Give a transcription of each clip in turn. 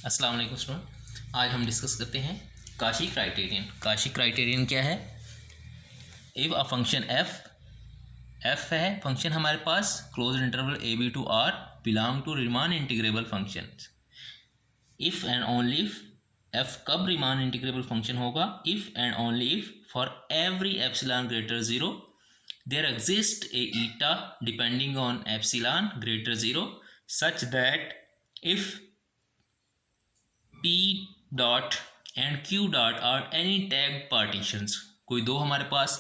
अस्सलाम वालेकुम स्टूडेंट। आज हम डिस्कस करते हैं काशी क्राइटेरियन। काशी क्राइटेरियन क्या है? इफ अ फंक्शन एफ है फंक्शन हमारे पास, close interval A B to R, belong to Riemann integrable function. If and only if F कब रीमान इंटीग्रेबल फंक्शन होगा? If and only if for every epsilon greater zero there exist a eta depending on epsilon greater zero such that if P dot and Q dot are any tag partitions. कोई दो हमारे पास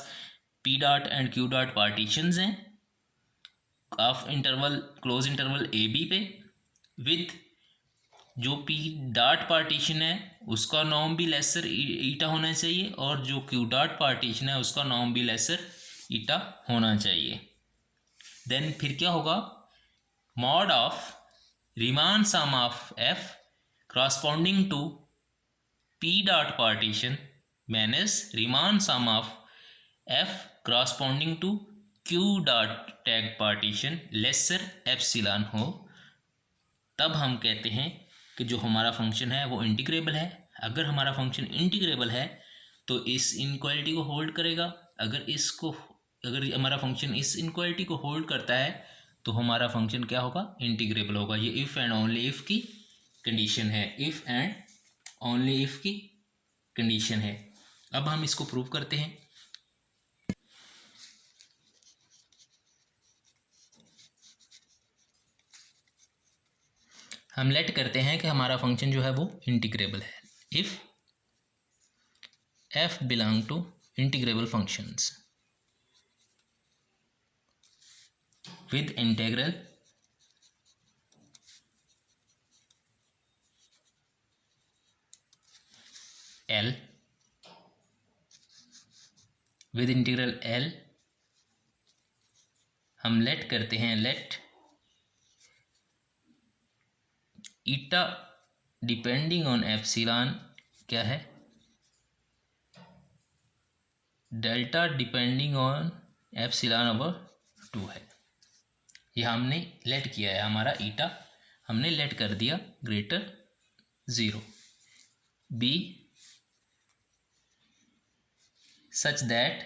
P dot and Q dot partitions हैं of interval close interval A B पे, with जो P dot partition है उसका norm भी लेसर ईटा होना चाहिए और जो Q डॉट पार्टीशन है उसका नॉर्म भी लेसर ईटा होना चाहिए। देन फिर क्या होगा? Mod of Riemann sum of F corresponding to P dot partition minus Riemann sum of F corresponding to Q dot tag partition lesser epsilon हो, तब हम कहते हैं कि जो हमारा फंक्शन है वो इंटीग्रेबल है। अगर हमारा फंक्शन इंटीग्रेबल है तो इस इनक्वालिटी को होल्ड करेगा। अगर हमारा फंक्शन इस इनक्वालिटी को होल्ड करता है तो हमारा फंक्शन क्या होगा? इंटीग्रेबल होगा। ये इफ़ एंड ओनली इफ़ की कंडीशन है। इफ़ एंड ओनली इफ़ की कंडीशन है। अब हम इसको प्रूव करते हैं। हम लेट करते हैं कि हमारा फंक्शन जो है वो इंटीग्रेबल है। If F belong to integrable functions with integral L with integral L हम लेट करते हैं, let eta depending on epsilon क्या है? Delta depending on epsilon over 2 है। यह हमने लेट किया है, हमारा ईटा हमने लेट कर दिया greater 0। Be such that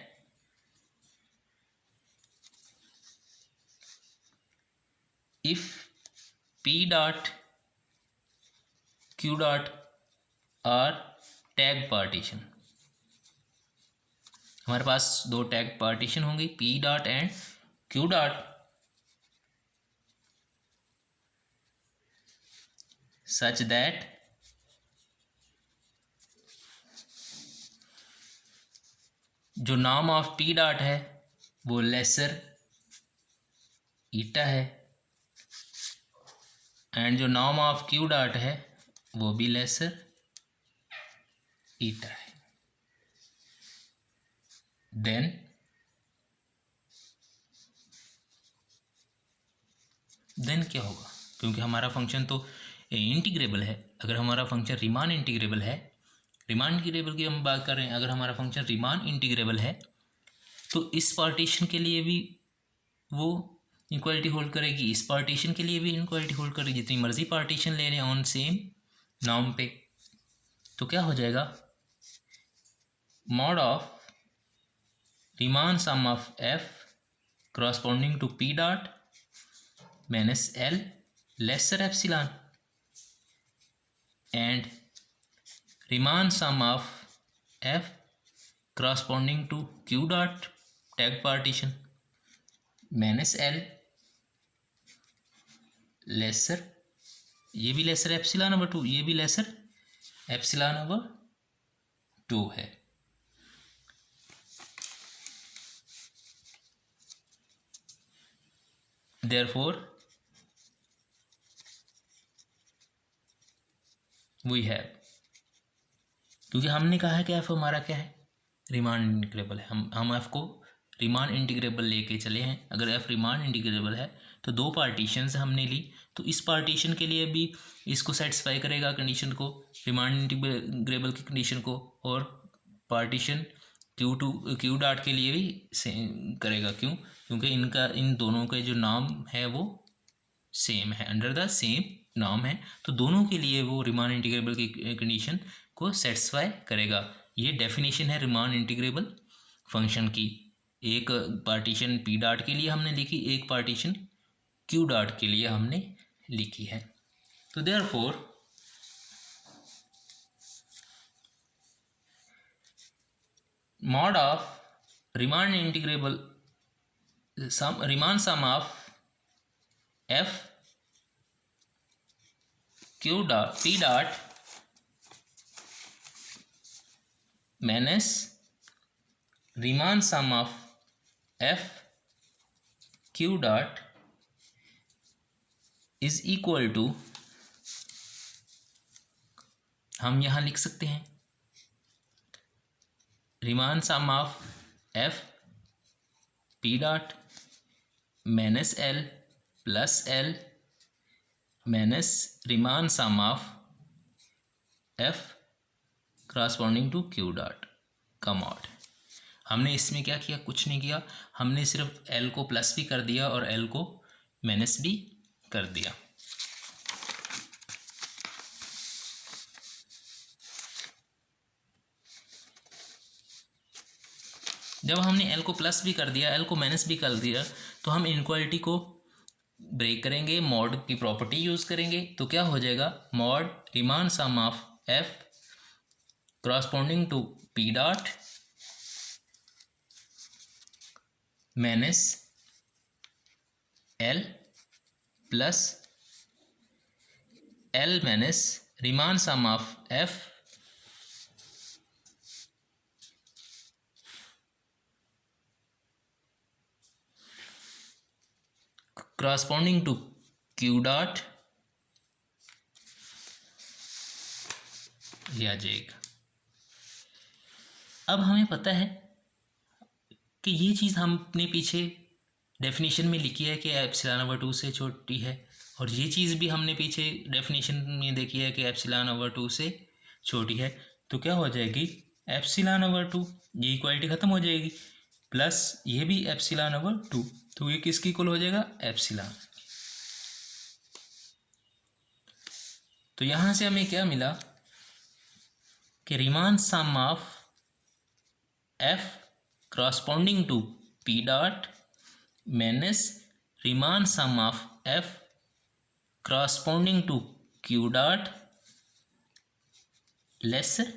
if P dot Q dot are tag partition, हमारे पास दो टैग पार्टीशन होंगी P dot and Q dot, such that जो नॉर्म ऑफ P डॉट है वो लेसर ईटा है एंड जो नॉर्म ऑफ Q डॉट है वो भी लेसर ईटा है। देन क्या होगा? क्योंकि हमारा फंक्शन तो इंटीग्रेबल है। अगर हमारा फंक्शन रीमान इंटीग्रेबल है, रीमान इंटीग्रेबल की हम बात कर रहे हैं, अगर हमारा फंक्शन रीमान इंटीग्रेबल है तो इस पार्टीशन के लिए भी वो इक्वालिटी होल्ड करेगी, इस पार्टीशन के लिए भी इक्वालिटी होल्ड करेगी। जितनी मर्जी पार्टीशन ले लें ऑन सेम नॉर्म पे, तो क्या हो जाएगा? Mod of Riemann sum of F corresponding to P dot minus L lesser epsilon and Riemann sum of F corresponding to Q dot tag partition minus L lesser, ये भी laser epsilon over 2, ये भी laser epsilon over 2 है। Therefore we have, क्योंकि हमने कहा है कि एफ हमारा क्या है? रीमान इंटीग्रेबल है। हम एफ को रीमान इंटीग्रेबल लेके चले हैं। अगर एफ रीमान इंटीग्रेबल है तो दो पार्टीशंस हमने ली, तो इस पार्टीशन के लिए भी इसको सेटिस्फाई करेगा कंडीशन को, रीमान इंटीग्रेबल की कंडीशन को, और पार्टीशन Q डॉट के लिए भी करेगा। क्यों? क्योंकि इन दोनों के जो नाम है वो सेम है, अंडर द सेम नॉर्म है, तो दोनों के लिए वो रीमान इंटीग्रेबल की कंडीशन को सेटिस्फाई करेगा। ये डेफिनेशन है रीमान इंटीग्रेबल फंक्शन की। एक पार्टीशन पी डॉट के लिए हमने लिखी, एक पार्टीशन क्यू डॉट के लिए हमने लिखी है। तो therefore mod of Riemann integrable Riemann sum of f q dot p dot minus Riemann sum of f q dot is equal to, हम यहाँ लिख सकते हैं Riemann sum of f p dot minus L plus L minus Riemann sum of f corresponding to q dot का mod. हमने इसमें क्या किया, कुछ नहीं किया, हमने सिर्फ L को प्लस भी कर दिया और L को माइनस भी कर दिया। जब हमने L को प्लस भी कर दिया, L को माइनस भी कर दिया, तो हम इनक्वालिटी को ब्रेक करेंगे, मॉड की प्रॉपर्टी यूज़ करेंगे। तो क्या हो जाएगा, mod Riemann sum of F corresponding to P dot minus L plus L minus Riemann sum of F corresponding to Q dot लिया जाएगा। अब हमें पता है कि ये चीज़ हमने पीछे डेफिनेशन में लिखी है कि एप्सिलॉन ओवर 2 से छोटी है, और ये चीज़ भी हमने पीछे डेफिनेशन में देखी है कि एप्सिलॉन ओवर 2 से छोटी है। तो क्या हो जाएगी, एप्सिलॉन ओवर 2, ये इक्वालिटी ख़त्म हो जाएगी, प्लस ये भी एप्सिलॉन ओवर 2, तो ये किसकी इक्वल हो जाएगा, एप्सिलॉन। तो यहाँ से हमें क्या मिला कि Riemann sum of F corresponding to P dot minus Riemann sum of F corresponding to Q dot lesser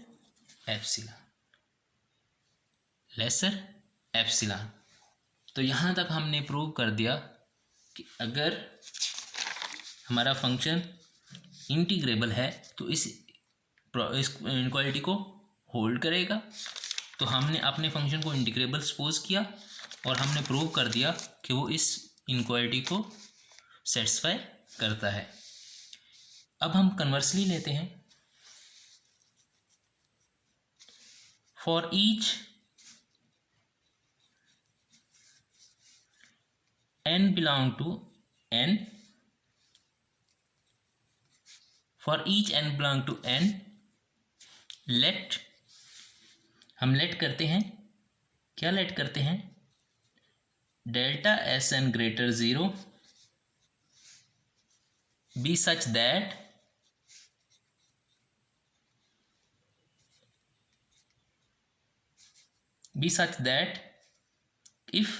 epsilon. तो यहाँ तक हमने प्रूव कर दिया कि अगर हमारा फंक्शन इंटीग्रेबल है तो इस इनक्वालिटी को होल्ड करेगा। तो हमने अपने फंक्शन को इंटीग्रेबल सपोज किया और हमने प्रूव कर दिया कि वो इस इनक्वालिटी को सेटिस्फाई करता है। अब हम कन्वर्सली लेते हैं, for each n belong to n, for each n belong to n, let, हम लेट करते हैं, क्या लेट करते हैं, delta S N greater 0 be such that if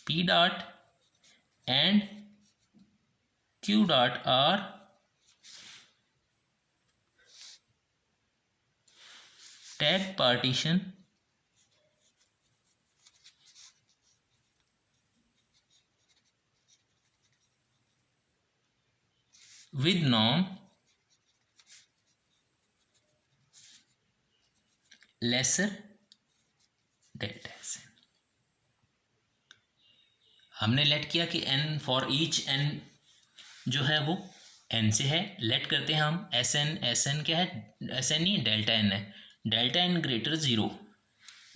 P dot and Q dot are tag partition with norm lesser delta S. हमने late किया कि n for each n जो है वो n से है, लेट करते हैं हम एस एन क्या है, एस एन ही डेल्टा n है, delta n greater 0,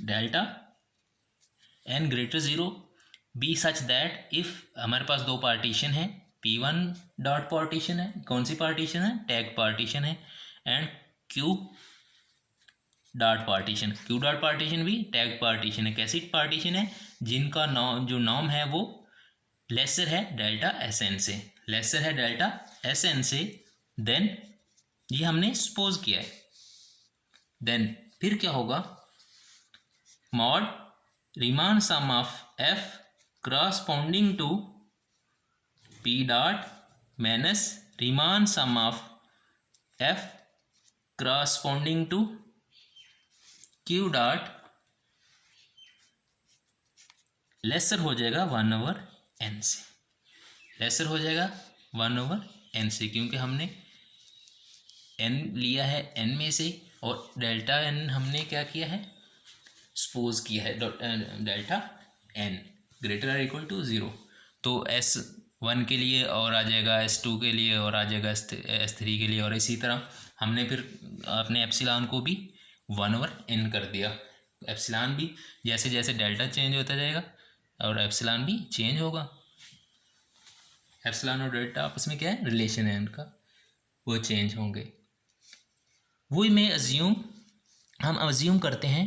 delta n greater 0 be such that if हमारे पास दो पार्टीशन है, P1 डॉट पार्टीशन है, कौन सी पार्टीशन है, टैग पार्टीशन है, and Q dot partition, Q dot partition भी टैग पार्टीशन है। कैसी पार्टीशन है, जिनका नॉर्म जो नॉर्म है वो लेसर है डेल्टा एस एन से, लेसर है डेल्टा एस एन से, देन ये हमने सपोज किया है, देन फिर क्या होगा, mod Riemann sum of F corresponding to P dot minus Riemann sum of F corresponding to Q dot lesser हो जाएगा 1/n से, लेसर हो जाएगा 1/n से, क्योंकि हमने n लिया है n में से और डेल्टा n हमने क्या किया है, सपोज किया है delta n greater or equal to 0। तो S1 के लिए और आ जाएगा, S2 के लिए और आ जाएगा, S3 के लिए, और इसी तरह हमने फिर अपने एप्सिलॉन को भी 1/n कर दिया। एप्सिलॉन भी जैसे जैसे डेल्टा चेंज होता जाएगा और एप्सिलॉन भी चेंज होगा। एप्सिलॉन और डेल्टा आपस में क्या है, रिलेशन है इनका, वो चेंज होंगे। वही मैं हम अज्यूम करते हैं,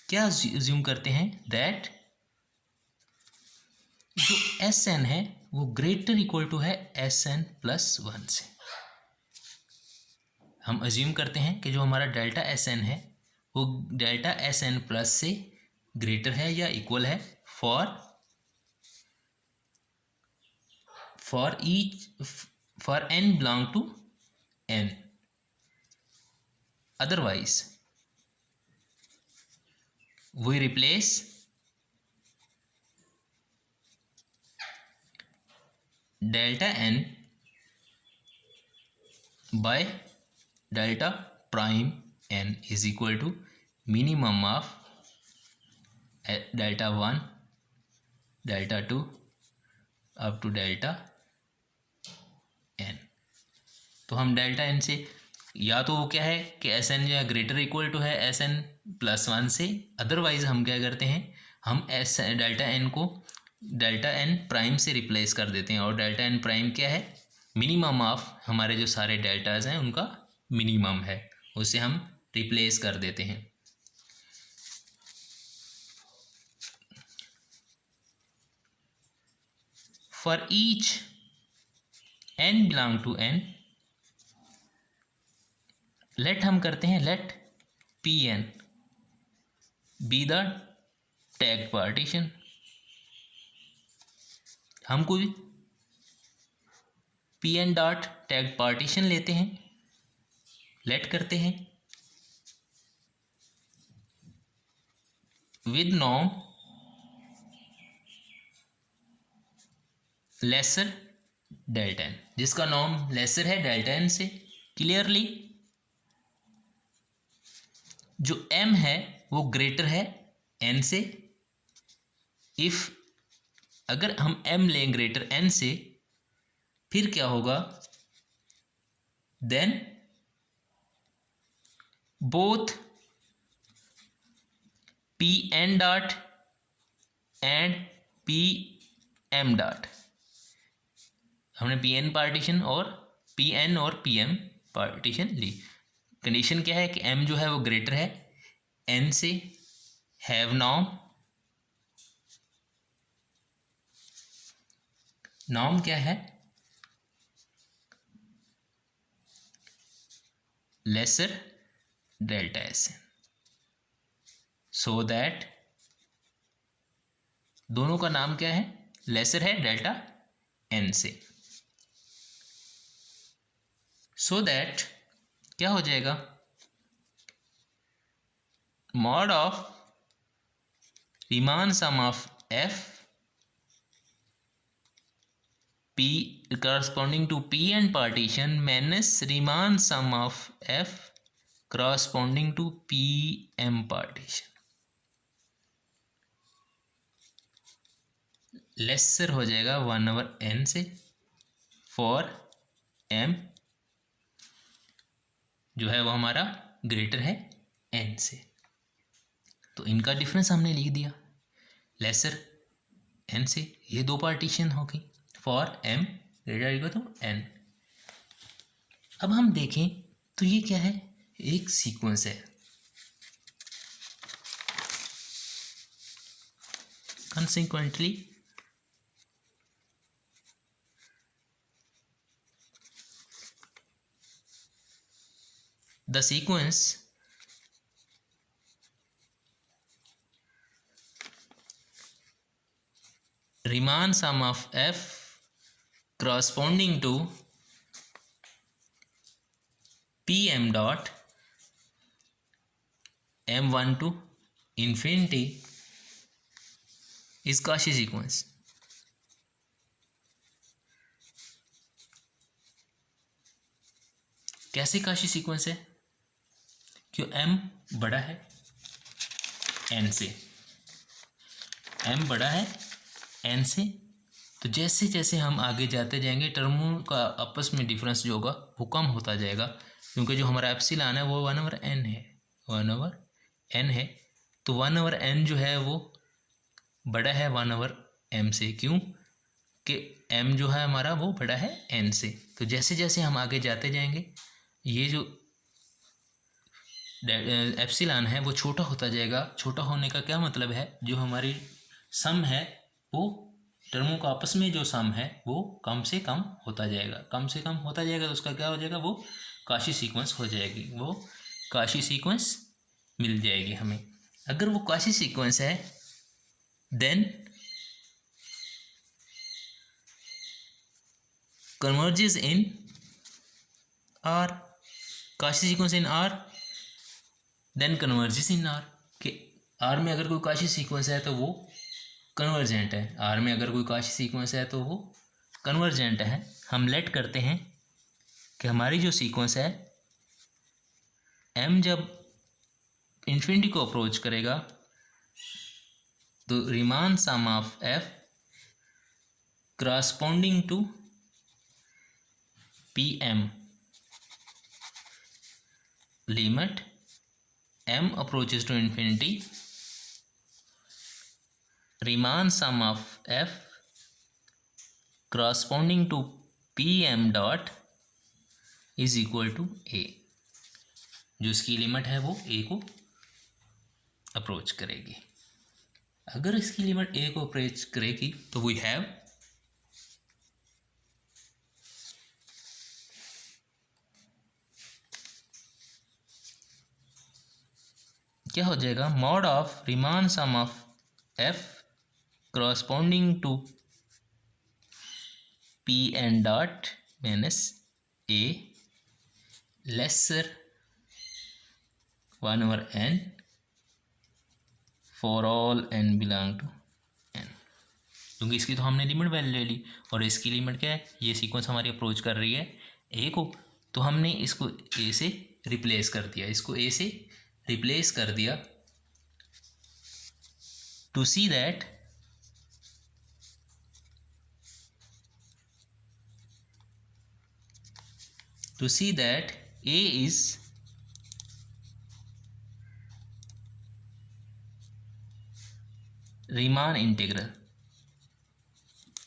क्या अज्यूम करते हैं, दैट जो एस एन है वो ग्रेटर इक्वल टू है SN+1 से। हम अज्यूम करते हैं कि जो हमारा डेल्टा एस एन है वो डेल्टा SN+ से ग्रेटर है या इक्वल है for n belong to n, otherwise we replace delta n by delta prime n is equal to minimum of delta 1, delta 2 up to delta n। तो हम delta n से, या तो वो क्या है कि एस एन जो है ग्रेटर इक्वल टू है SN+1 से, अदरवाइज हम क्या करते हैं, हम डेल्टा n को डेल्टा n प्राइम से रिप्लेस कर देते हैं। और डेल्टा n प्राइम क्या है, मिनिमम ऑफ हमारे जो सारे डेल्टाज हैं उनका मिनिमम है, उसे हम रिप्लेस कर देते हैं। For each n belong to n, let हम करते हैं, let Pn be the tag partition. हम कोई Pn डॉट टैग पार्टीशन लेते हैं, लेट करते हैं with norm lesser delta n, जिसका नॉर्म लेसर है डेल्टा n से। क्लियरली जो m है वो ग्रेटर है n से। इफ अगर हम m लें ग्रेटर n से, फिर क्या होगा, then both Pn dot and Pm dot, हमने Pn पार्टीशन और Pn और Pm पार्टीशन ली। कंडीशन क्या है कि m जो है वो ग्रेटर है n से, हैव नॉर्म क्या है, lesser delta S N, so that दोनों का नाम क्या है, लेसर है डेल्टा n से, सो दैट क्या हो जाएगा, mod of Riemann sum of f p corresponding to Pn partition minus Riemann sum of f corresponding to Pm partition, lesser हो जाएगा 1/n से फॉर m जो है वो हमारा ग्रेटर है n से। तो इनका डिफरेंस हमने लिख दिया, लेसर n से, ये दो पार्टीशन हो गई for m greater equal to n। अब हम देखें तो ये क्या है, एक सीक्वेंस है। Consequently, the sequence Riemann sum of f corresponding to Pm dot m1 to infinity is Cauchy sequence. कैसे Cauchy सीक्वेंस है? क्यों m बड़ा है n से, m बड़ा है n से, तो जैसे जैसे हम आगे जाते जाएंगे टर्मों का आपस में डिफरेंस जो होगा वो कम होता जाएगा, क्योंकि जो हमारा एप्सिलॉन है वो 1/n है, 1/n है, तो 1/n जो है वो बड़ा है 1/m से। क्यों कि m जो है हमारा वो बड़ा है n से। तो जैसे जैसे हम आगे जाते जाएंगे ये जो एप्सिलॉन है वो छोटा होता जाएगा। छोटा होने का क्या मतलब है, जो हमारी सम है वो टर्मों का आपस में जो सम है वो कम से कम होता जाएगा, कम से कम होता जाएगा, तो उसका क्या हो जाएगा, वो Cauchy सीक्वेंस हो जाएगी, वो Cauchy सीक्वेंस मिल जाएगी हमें। अगर वो Cauchy सीक्वेंस है then converges in R, Cauchy sequence in R then converges in R, कि R में अगर कोई Cauchy सीक्वेंस है तो वो कन्वर्जेंट है, R में अगर कोई Cauchy सीक्वेंस है तो वो कन्वर्जेंट है। हम लेट करते हैं कि हमारी जो सीक्वेंस है m जब इन्फिनिटी को अप्रोच करेगा तो Riemann sum of f corresponding to Pm limit m approaches to infinity, Riemann sum of f corresponding to Pm dot is equal to a, जो इसकी लिमिट है वो a को अप्रोच करेगी। अगर इसकी लिमिट a को अप्रोच करेगी तो वी हैव क्या हो जाएगा, mod of Riemann sum of f corresponding to Pn dot minus a lesser 1/n for all n belong to n, क्योंकि इसकी तो हमने लिमिट वैल्यू ले ली और इसकी लिमिट क्या है, ये सीक्वेंस हमारी अप्रोच कर रही है a को, तो हमने इसको a से रिप्लेस कर दिया, इसको a से रिप्लेस कर दिया to see that a is Riemann integral.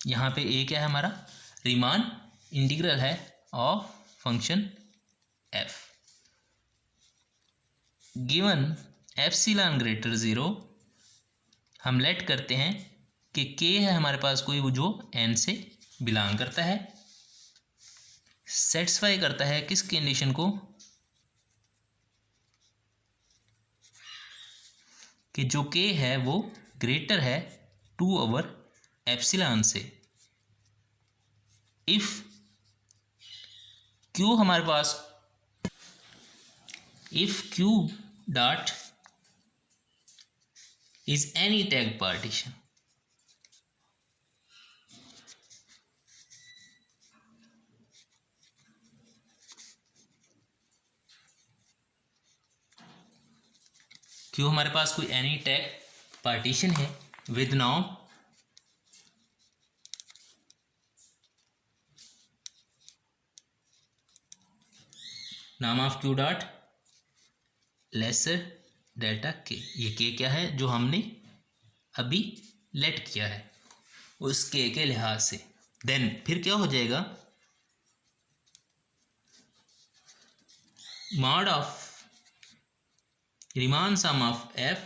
यहाँ पे a क्या है हमारा, Riemann इंटीग्रल है of function f। Given epsilon greater 0 हम लेट करते हैं कि k है हमारे पास कोई वो जो n से बिलोंग करता है, सेटिस्फाई करता है किस कंडीशन को, कि जो k है वो ग्रेटर है 2/एप्सिलॉन से। इफ q हमारे पास, if q dot is any tag partition, क्यों हमारे पास कोई एनी टैग पार्टीशन है विद नाम of Q dot lesser delta K, ये के क्या है जो हमने अभी लेट किया है उस के लिहाज से, देन फिर क्या हो जाएगा, mod of Riemann sum of f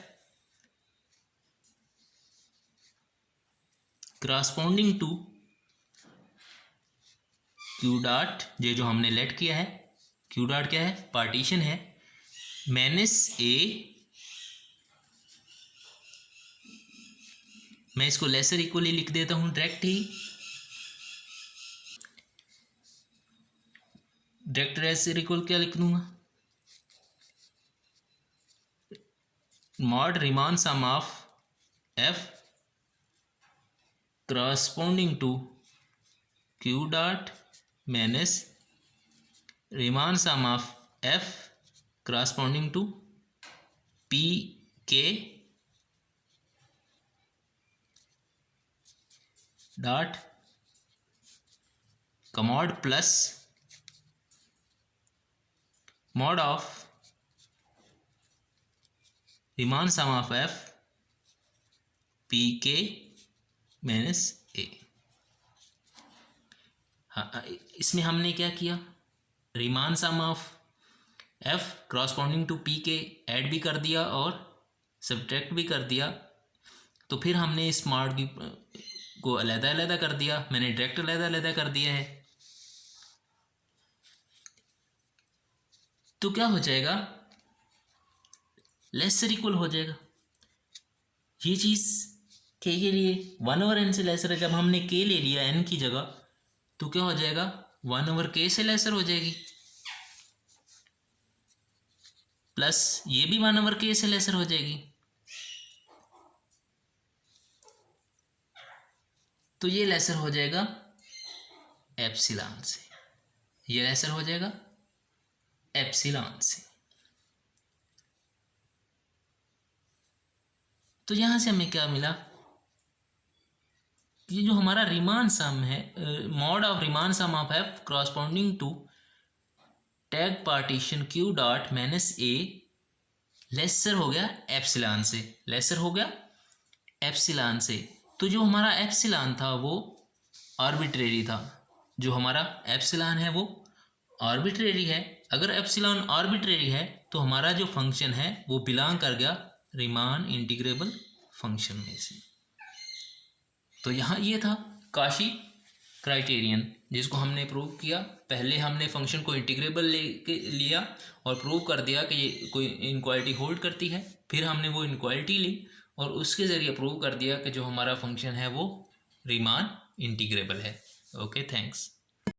corresponding to Q dot, ये जो हमने लेट किया है, क्यू डॉट क्या है, पार्टीशन है, माइनस ए, मैं इसको लेसर इक्वली लिख देता हूँ डायरेक्ट ही, डायरेक्ट लेसर इक्वल क्या लिख दूंगा, mod Riemann sum of F corresponding to Q dot minus Riemann sum of F corresponding to P K dot कमॉड plus mod of Riemann sum of F P K minus A. हाँ, इसमें हमने क्या किया, Riemann sum of F corresponding to P K add भी कर दिया और सब्ट्रैक्ट भी कर दिया, तो फिर हमने इस मॉड की को अलग-अलग कर दिया, मैंने डायरेक्ट अलग-अलग कर दिया है, तो क्या हो जाएगा, लेसर इक्वल हो जाएगा। ये चीज़ के लिए 1/n से लेसर है, जब हमने के ले लिया n की जगह तो क्या हो जाएगा, 1/k से लेसर हो जाएगी, प्लस ये भी 1/k से लेसर हो जाएगी, तो ये लेसर हो जाएगा एप्सिलॉन से, ये लेसर हो जाएगा एप्सिलॉन से। तो यहाँ से हमें क्या मिला, ये जो हमारा रिमान सम है, mod of Riemann sum of F corresponding to tag partition Q dot minus A lesser हो गया एप्सिलॉन से, लेसर हो गया एप्सिलॉन से। तो जो हमारा एप्सिलॉन था वो आर्बिट्रेरी था, जो हमारा एप्सिलॉन है वो आर्बिट्रेरी है। अगर एप्सिलॉन आर्बिट्रेरी है तो हमारा जो फंक्शन है वो बिलोंग कर गया रिमान इंटीग्रेबल फंक्शन में से। तो यहाँ ये था काशी क्राइटेरियन, जिसको हमने प्रूव किया। पहले हमने फंक्शन को इंटीग्रेबल लिया और प्रूव कर दिया कि ये कोई इनक्वालिटी होल्ड करती है, फिर हमने वो इनक्वालिटी ली और उसके ज़रिए प्रूव कर दिया कि जो हमारा फंक्शन है वो रीमान इंटीग्रेबल है। Okay, thanks.